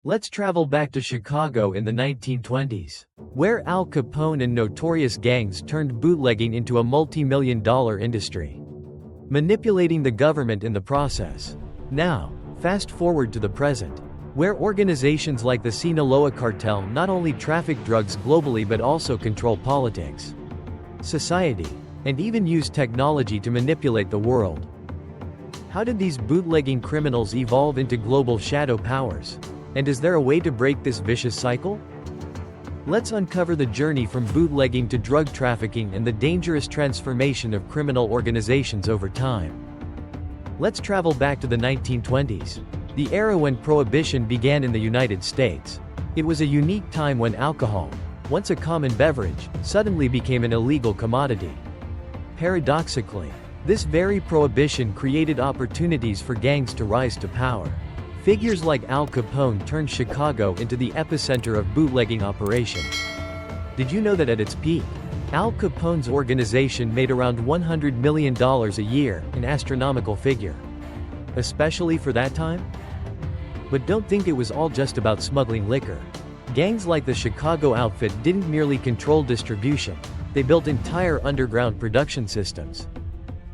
Let's travel back to Chicago in the 1920s, where Al Capone and notorious gangs turned bootlegging into a multi-million-dollar industry, manipulating the government in the process. Now, fast forward to the present, where organizations like the Sinaloa Cartel not only traffic drugs globally but also control politics, society, and even use technology to manipulate the world. How did these bootlegging criminals evolve into global shadow powers? And is there a way to break this vicious cycle? Let's uncover the journey from bootlegging to drug trafficking and the dangerous transformation of criminal organizations over time. Let's travel back to the 1920s, the era when Prohibition began in the United States. It was a unique time when alcohol, once a common beverage, suddenly became an illegal commodity. Paradoxically, this very prohibition created opportunities for gangs to rise to power. Figures like Al Capone turned Chicago into the epicenter of bootlegging operations. Did you know that at its peak, Al Capone's organization made around $100 million a year, an astronomical figure? Especially for that time? But don't think it was all just about smuggling liquor. Gangs like the Chicago Outfit didn't merely control distribution, they built entire underground production systems.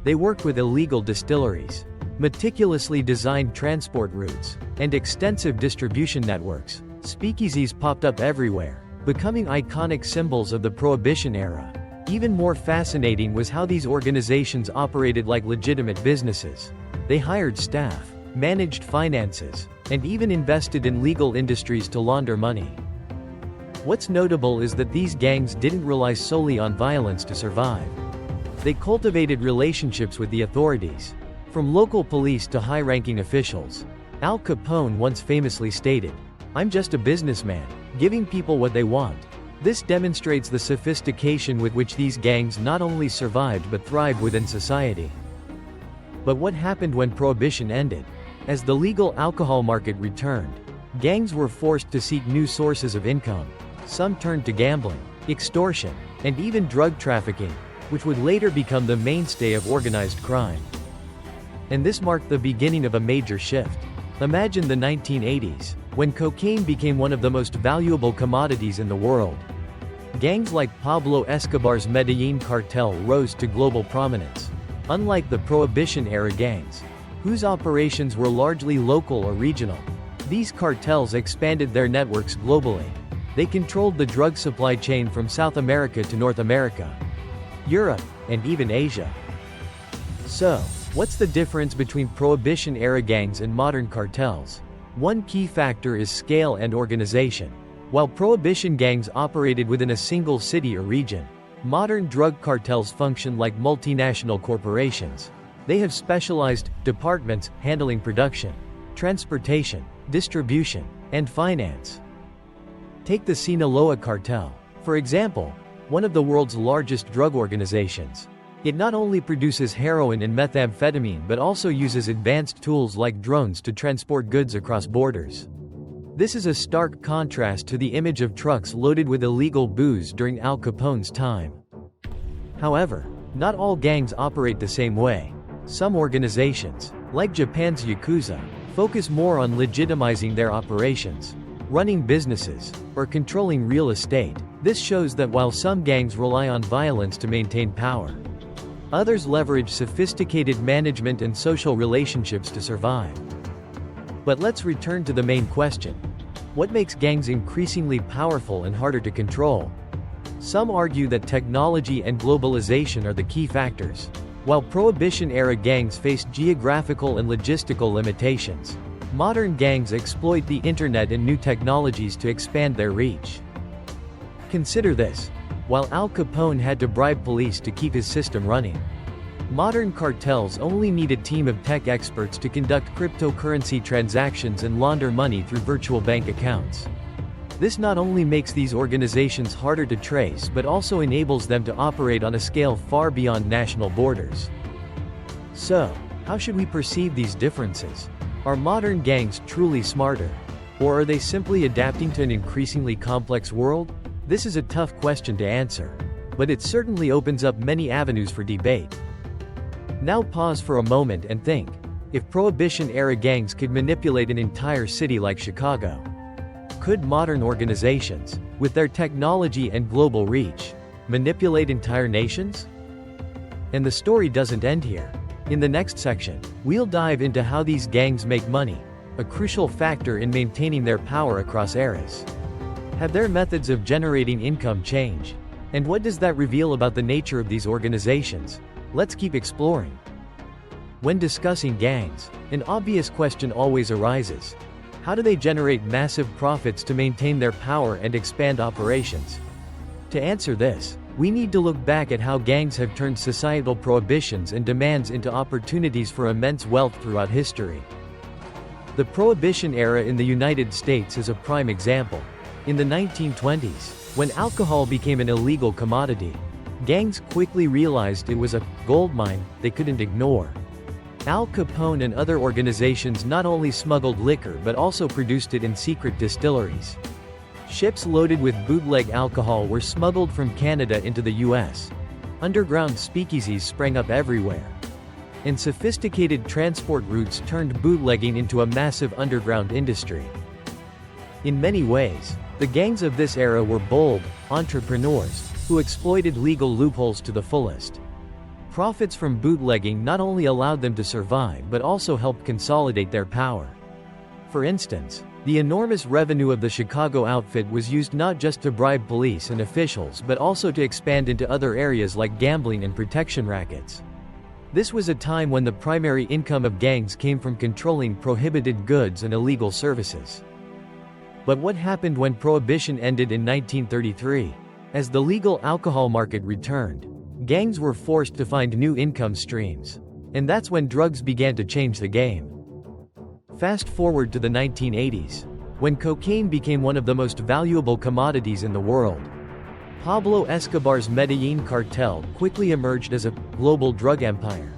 They worked with illegal distilleries, meticulously designed transport routes, and extensive distribution networks. Speakeasies popped up everywhere, becoming iconic symbols of the Prohibition era. Even more fascinating was how these organizations operated like legitimate businesses. They hired staff, managed finances, and even invested in legal industries to launder money. What's notable is that these gangs didn't rely solely on violence to survive. They cultivated relationships with the authorities, from local police to high-ranking officials. Al Capone once famously stated, "I'm just a businessman, giving people what they want." This demonstrates the sophistication with which these gangs not only survived but thrived within society. But what happened when Prohibition ended? As the legal alcohol market returned, gangs were forced to seek new sources of income. Some turned to gambling, extortion, and even drug trafficking, which would later become the mainstay of organized crime. And this marked the beginning of a major shift. Imagine the 1980s, when cocaine became one of the most valuable commodities in the world. Gangs like Pablo Escobar's Medellin cartel rose to global prominence. Unlike the Prohibition-era gangs, whose operations were largely local or regional, these cartels expanded their networks globally. They controlled the drug supply chain from South America to North America, Europe, and even Asia. So, what's the difference between Prohibition-era gangs and modern cartels? One key factor is scale and organization. While Prohibition gangs operated within a single city or region, modern drug cartels function like multinational corporations. They have specialized departments handling production, transportation, distribution, and finance. Take the Sinaloa Cartel, for example, one of the world's largest drug organizations. It not only produces heroin and methamphetamine but also uses advanced tools like drones to transport goods across borders. This is a stark contrast to the image of trucks loaded with illegal booze during Al Capone's time. However, not all gangs operate the same way. Some organizations, like Japan's Yakuza, focus more on legitimizing their operations, running businesses, or controlling real estate. This shows that while some gangs rely on violence to maintain power, others leverage sophisticated management and social relationships to survive. But let's return to the main question. What makes gangs increasingly powerful and harder to control? Some argue that technology and globalization are the key factors. While Prohibition-era gangs faced geographical and logistical limitations, modern gangs exploit the internet and new technologies to expand their reach. Consider this. While Al Capone had to bribe police to keep his system running, modern cartels only need a team of tech experts to conduct cryptocurrency transactions and launder money through virtual bank accounts. This not only makes these organizations harder to trace but also enables them to operate on a scale far beyond national borders. So, how should we perceive these differences? Are modern gangs truly smarter? Or are they simply adapting to an increasingly complex world? This is a tough question to answer, but it certainly opens up many avenues for debate. Now pause for a moment and think. If Prohibition-era gangs could manipulate an entire city like Chicago, Could modern organizations, with their technology and global reach, manipulate entire nations? And the story doesn't end here. In the next section, we'll dive into how these gangs make money, a crucial factor in maintaining their power across eras. Have their methods of generating income changed? And what does that reveal about the nature of these organizations? Let's keep exploring. When discussing gangs, an obvious question always arises. How do they generate massive profits to maintain their power and expand operations? To answer this, we need to look back at how gangs have turned societal prohibitions and demands into opportunities for immense wealth throughout history. The Prohibition era in the United States is a prime example. In the 1920s, when alcohol became an illegal commodity, gangs quickly realized it was a goldmine they couldn't ignore. Al Capone and other organizations not only smuggled liquor but also produced it in secret distilleries. Ships loaded with bootleg alcohol were smuggled from Canada into the US. Underground speakeasies sprang up everywhere. And sophisticated transport routes turned bootlegging into a massive underground industry. In many ways, the gangs of this era were bold entrepreneurs who exploited legal loopholes to the fullest. Profits from bootlegging not only allowed them to survive but also helped consolidate their power. For instance, the enormous revenue of the Chicago outfit was used not just to bribe police and officials but also to expand into other areas like gambling and protection rackets. This was a time when the primary income of gangs came from controlling prohibited goods and illegal services. But what happened when Prohibition ended in 1933? As the legal alcohol market returned, gangs were forced to find new income streams. And that's when drugs began to change the game. Fast forward to the 1980s, when cocaine became one of the most valuable commodities in the world. Pablo Escobar's Medellin cartel quickly emerged as a global drug empire.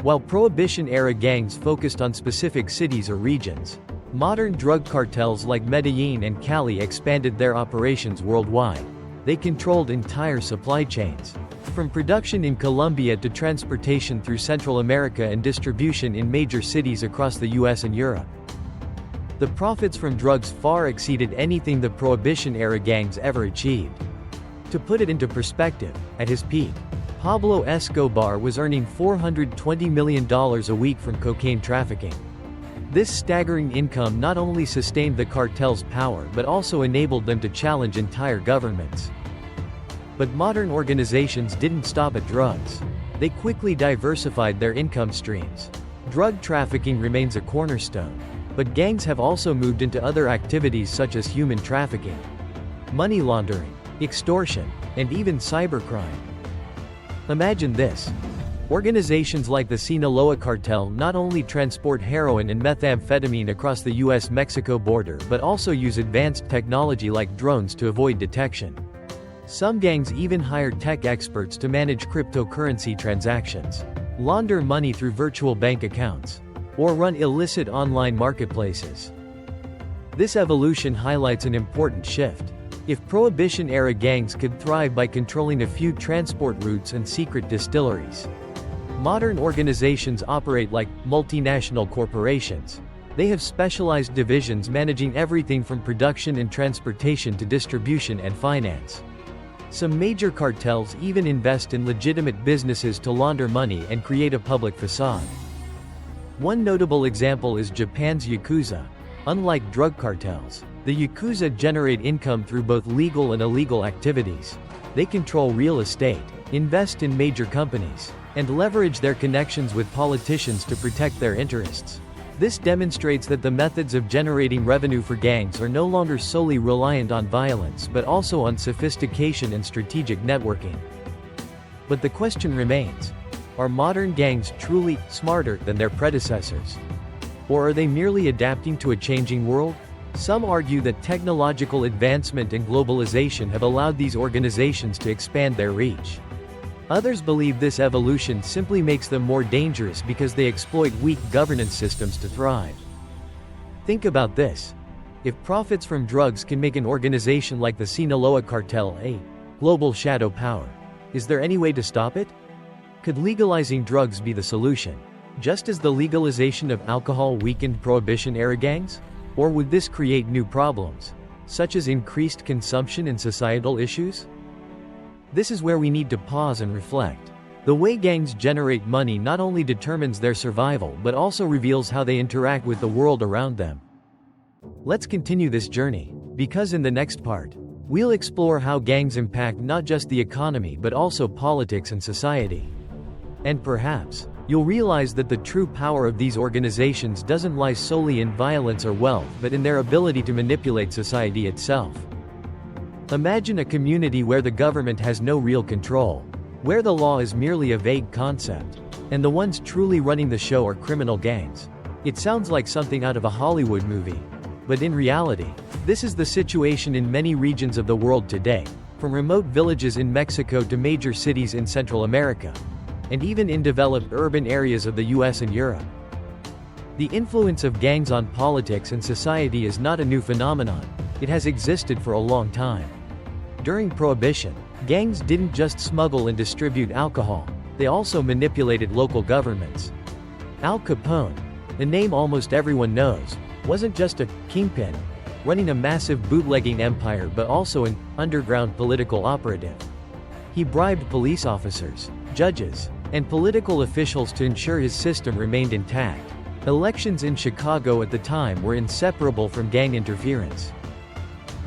While Prohibition-era gangs focused on specific cities or regions, modern drug cartels like Medellin and Cali expanded their operations worldwide. They controlled entire supply chains, from production in Colombia to transportation through Central America and distribution in major cities across the US and Europe. The profits from drugs far exceeded anything the Prohibition-era gangs ever achieved. To put it into perspective, at his peak, Pablo Escobar was earning $420 million a week from cocaine trafficking. This staggering income not only sustained the cartel's power but also enabled them to challenge entire governments. But modern organizations didn't stop at drugs. They quickly diversified their income streams. Drug trafficking remains a cornerstone, but gangs have also moved into other activities such as human trafficking, money laundering, extortion, and even cybercrime. Imagine this. Organizations like the Sinaloa Cartel not only transport heroin and methamphetamine across the US-Mexico border but also use advanced technology like drones to avoid detection. Some gangs even hire tech experts to manage cryptocurrency transactions, launder money through virtual bank accounts, or run illicit online marketplaces. This evolution highlights an important shift. If Prohibition-era gangs could thrive by controlling a few transport routes and secret distilleries, modern organizations operate like multinational corporations. They have specialized divisions managing everything from production and transportation to distribution and finance. Some major cartels even invest in legitimate businesses to launder money and create a public facade. One notable example is Japan's Yakuza. Unlike drug cartels, the Yakuza generate income through both legal and illegal activities. They control real estate, invest in major companies, and leverage their connections with politicians to protect their interests. This demonstrates that the methods of generating revenue for gangs are no longer solely reliant on violence but also on sophistication and strategic networking. But the question remains, are modern gangs truly smarter than their predecessors? Or are they merely adapting to a changing world? Some argue that technological advancement and globalization have allowed these organizations to expand their reach. Others believe this evolution simply makes them more dangerous because they exploit weak governance systems to thrive. Think about this. If profits from drugs can make an organization like the Sinaloa Cartel a global shadow power, is there any way to stop it? Could legalizing drugs be the solution, just as the legalization of alcohol weakened Prohibition-era gangs? Or would this create new problems? such as increased consumption and societal issues? This is where we need to pause and reflect. The way gangs generate money not only determines their survival but also reveals how they interact with the world around them. Let's continue this journey, because in the next part, we'll explore how gangs impact not just the economy but also politics and society. And perhaps, you'll realize that the true power of these organizations doesn't lie solely in violence or wealth but in their ability to manipulate society itself. Imagine a community where the government has no real control, where the law is merely a vague concept, and the ones truly running the show are criminal gangs. It sounds like something out of a Hollywood movie. But in reality, this is the situation in many regions of the world today, from remote villages in Mexico to major cities in Central America, and even in developed urban areas of the US and Europe. The influence of gangs on politics and society is not a new phenomenon. It has existed for a long time. During Prohibition, gangs didn't just smuggle and distribute alcohol, they also manipulated local governments. Al Capone, a name almost everyone knows, wasn't just a kingpin, running a massive bootlegging empire but also an underground political operative. He bribed police officers, judges, and political officials to ensure his system remained intact. Elections in Chicago at the time were inseparable from gang interference.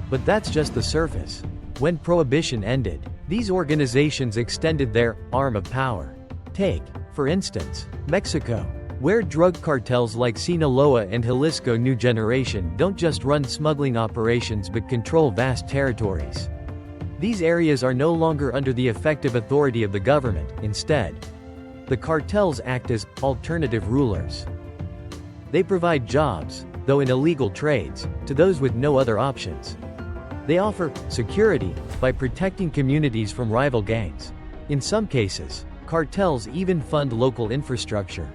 But that's just the surface. When Prohibition ended, these organizations extended their arm of power. Take, for instance, Mexico, where drug cartels like Sinaloa and Jalisco New Generation don't just run smuggling operations but control vast territories. These areas are no longer under the effective authority of the government. Instead, the cartels act as alternative rulers. They provide jobs, though in illegal trades, to those with no other options. They offer security by protecting communities from rival gangs. In some cases, cartels even fund local infrastructure,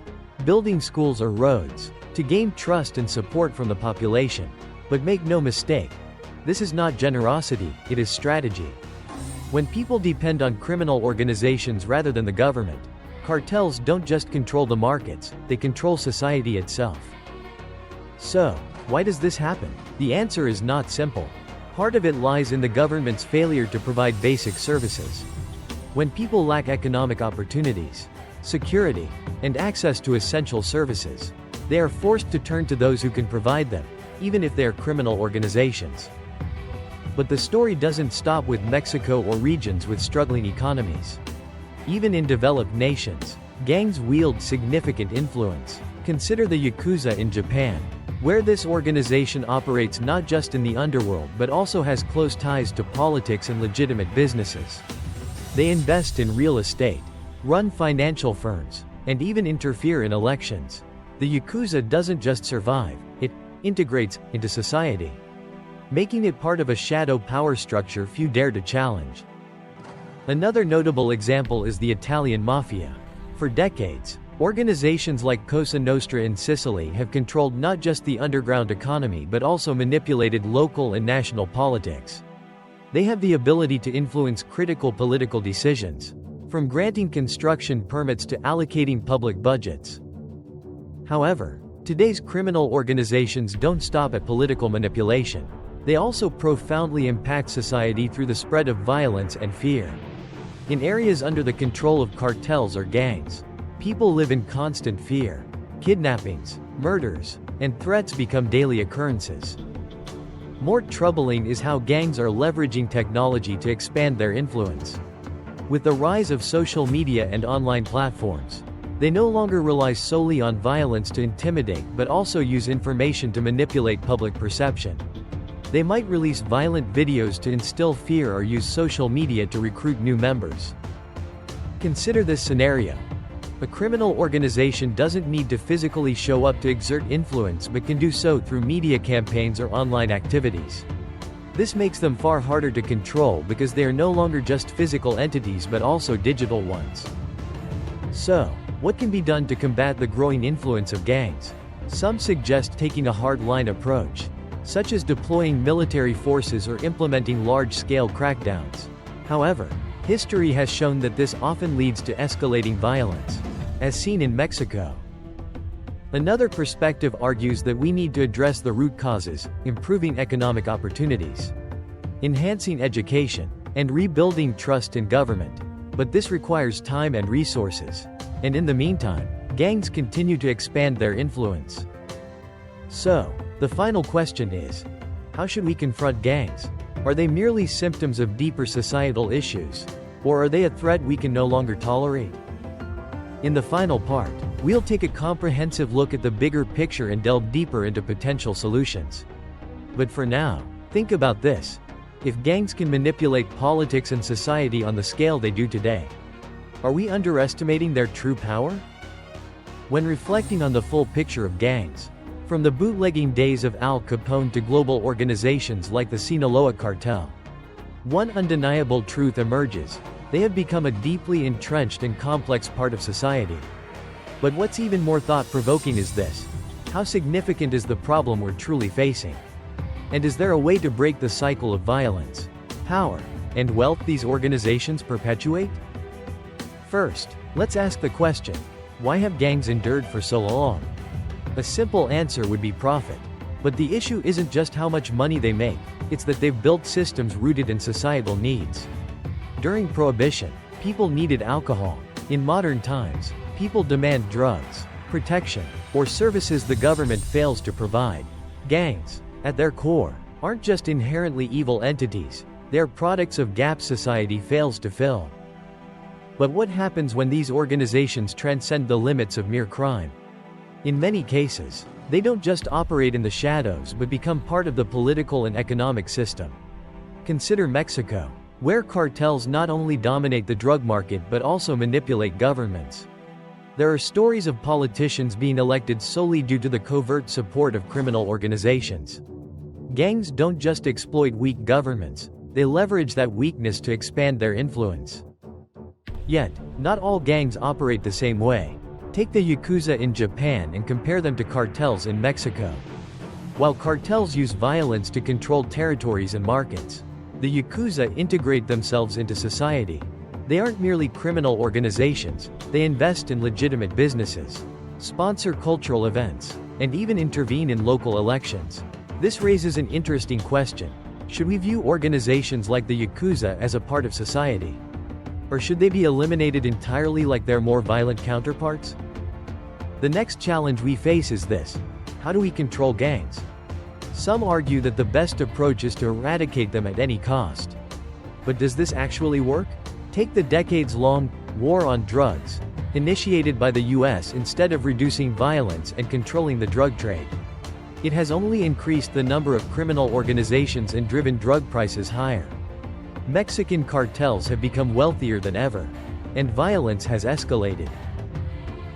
building schools or roads, to gain trust and support from the population. But make no mistake, this is not generosity, it is strategy. When people depend on criminal organizations rather than the government, cartels don't just control the markets, they control society itself. So, why does this happen? The answer is not simple. Part of it lies in the government's failure to provide basic services. When people lack economic opportunities, security, and access to essential services, they are forced to turn to those who can provide them, even if they are criminal organizations. But the story doesn't stop with Mexico or regions with struggling economies. Even in developed nations, gangs wield significant influence. Consider the Yakuza in Japan, where this organization operates not just in the underworld but also has close ties to politics and legitimate businesses. They invest in real estate, run financial firms, and even interfere in elections. The Yakuza doesn't just survive, it integrates into society, making it part of a shadow power structure few dare to challenge. Another notable example is the Italian Mafia. For decades, organizations like Cosa Nostra in Sicily have controlled not just the underground economy but also manipulated local and national politics. They have the ability to influence critical political decisions, from granting construction permits to allocating public budgets. However, today's criminal organizations don't stop at political manipulation. They also profoundly impact society through the spread of violence and fear. In areas under the control of cartels or gangs, people live in constant fear. Kidnappings, murders, and threats become daily occurrences. More troubling is how gangs are leveraging technology to expand their influence. With the rise of social media and online platforms, they no longer rely solely on violence to intimidate but also use information to manipulate public perception. They might release violent videos to instill fear or use social media to recruit new members. Consider this scenario. A criminal organization doesn't need to physically show up to exert influence but can do so through media campaigns or online activities. This makes them far harder to control because they are no longer just physical entities but also digital ones. So, what can be done to combat the growing influence of gangs? Some suggest taking a hard-line approach, such as deploying military forces or implementing large-scale crackdowns. However, history has shown that this often leads to escalating violence, as seen in Mexico. Another perspective argues that we need to address the root causes, improving economic opportunities, enhancing education, and rebuilding trust in government. But this requires time and resources. And in the meantime, gangs continue to expand their influence. So, the final question is, how should we confront gangs? Are they merely symptoms of deeper societal issues? Or are they a threat we can no longer tolerate? In the final part, we'll take a comprehensive look at the bigger picture and delve deeper into potential solutions. But for now, think about this. If gangs can manipulate politics and society on the scale they do today, are we underestimating their true power? When reflecting on the full picture of gangs, from the bootlegging days of Al Capone to global organizations like the Sinaloa Cartel, one undeniable truth emerges: they have become a deeply entrenched and complex part of society. But what's even more thought-provoking is this: how significant is the problem we're truly facing? And is there a way to break the cycle of violence, power, and wealth these organizations perpetuate? First, let's ask the question, why have gangs endured for so long? A simple answer would be profit. But the issue isn't just how much money they make, it's that they've built systems rooted in societal needs. During Prohibition, people needed alcohol. In modern times, people demand drugs, protection, or services the government fails to provide. Gangs, at their core, aren't just inherently evil entities, they're products of gaps society fails to fill. But what happens when these organizations transcend the limits of mere crime? In many cases, they don't just operate in the shadows but become part of the political and economic system. Consider Mexico, where cartels not only dominate the drug market but also manipulate governments. There are stories of politicians being elected solely due to the covert support of criminal organizations. Gangs don't just exploit weak governments, they leverage that weakness to expand their influence. Yet, not all gangs operate the same way. Take the Yakuza in Japan and compare them to cartels in Mexico. While cartels use violence to control territories and markets, the Yakuza integrate themselves into society. They aren't merely criminal organizations, they invest in legitimate businesses, sponsor cultural events, and even intervene in local elections. This raises an interesting question. Should we view organizations like the Yakuza as a part of society? Or should they be eliminated entirely like their more violent counterparts? The next challenge we face is this: how do we control gangs? Some argue that the best approach is to eradicate them at any cost. But does this actually work? Take the decades-long war on drugs, initiated by the US instead of reducing violence and controlling the drug trade. It has only increased the number of criminal organizations and driven drug prices higher. Mexican cartels have become wealthier than ever, and violence has escalated.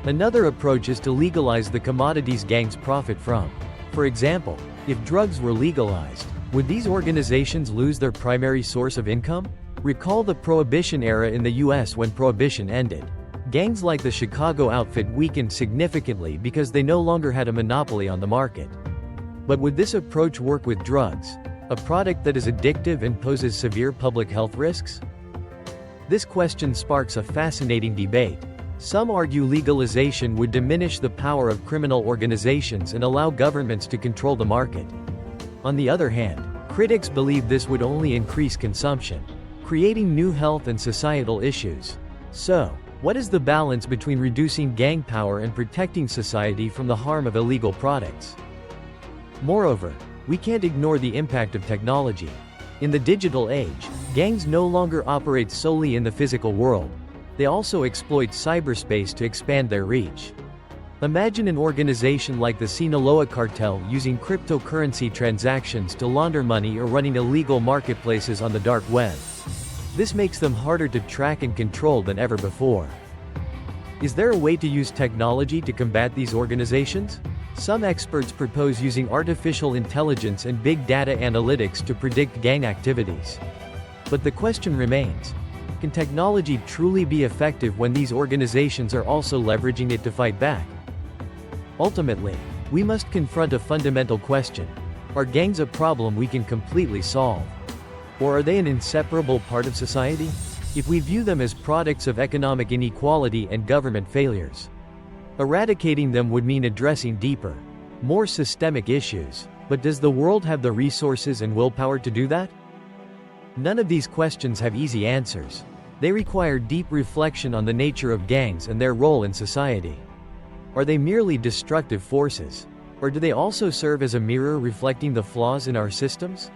Another approach is to legalize the commodities gangs profit from. For example, if drugs were legalized, would these organizations lose their primary source of income? Recall the Prohibition era in the US when Prohibition ended. Gangs like the Chicago outfit weakened significantly because they no longer had a monopoly on the market. But would this approach work with drugs, a product that is addictive and poses severe public health risks? This question sparks a fascinating debate. Some argue legalization would diminish the power of criminal organizations and allow governments to control the market. On the other hand, critics believe this would only increase consumption, creating new health and societal issues. So, what is the balance between reducing gang power and protecting society from the harm of illegal products? Moreover, we can't ignore the impact of technology. In the digital age, gangs no longer operate solely in the physical world. They also exploit cyberspace to expand their reach. Imagine an organization like the Sinaloa Cartel using cryptocurrency transactions to launder money or running illegal marketplaces on the dark web. This makes them harder to track and control than ever before. Is there a way to use technology to combat these organizations? Some experts propose using artificial intelligence and big data analytics to predict gang activities. But the question remains: can technology truly be effective when these organizations are also leveraging it to fight back? Ultimately, we must confront a fundamental question: are gangs a problem we can completely solve? Or are they an inseparable part of society? If we view them as products of economic inequality and government failures, Eradicating them would mean addressing deeper, more systemic issues. But does the world have the resources and willpower to do that? None of these questions have easy answers. They require deep reflection on the nature of gangs and their role in society. Are they merely destructive forces? Or do they also serve as a mirror reflecting the flaws in our systems?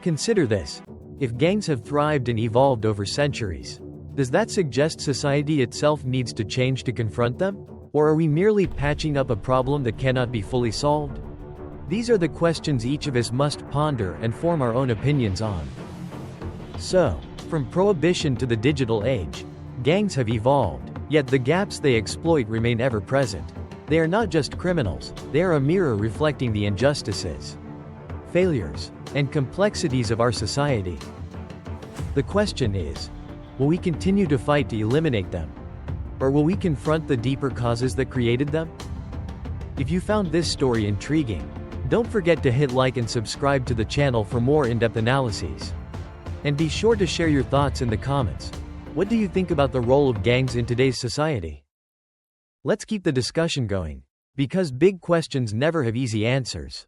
Consider this. If gangs have thrived and evolved over centuries, does that suggest society itself needs to change to confront them? Or are we merely patching up a problem that cannot be fully solved? These are the questions each of us must ponder and form our own opinions on. So, from prohibition to the digital age, gangs have evolved, yet the gaps they exploit remain ever present. They are not just criminals, they are a mirror reflecting the injustices, failures, and complexities of our society. The question is, will we continue to fight to eliminate them? Or will we confront the deeper causes that created them? If you found this story intriguing, don't forget to hit like and subscribe to the channel for more in-depth analyses. And be sure to share your thoughts in the comments. What do you think about the role of gangs in today's society? Let's keep the discussion going, because big questions never have easy answers.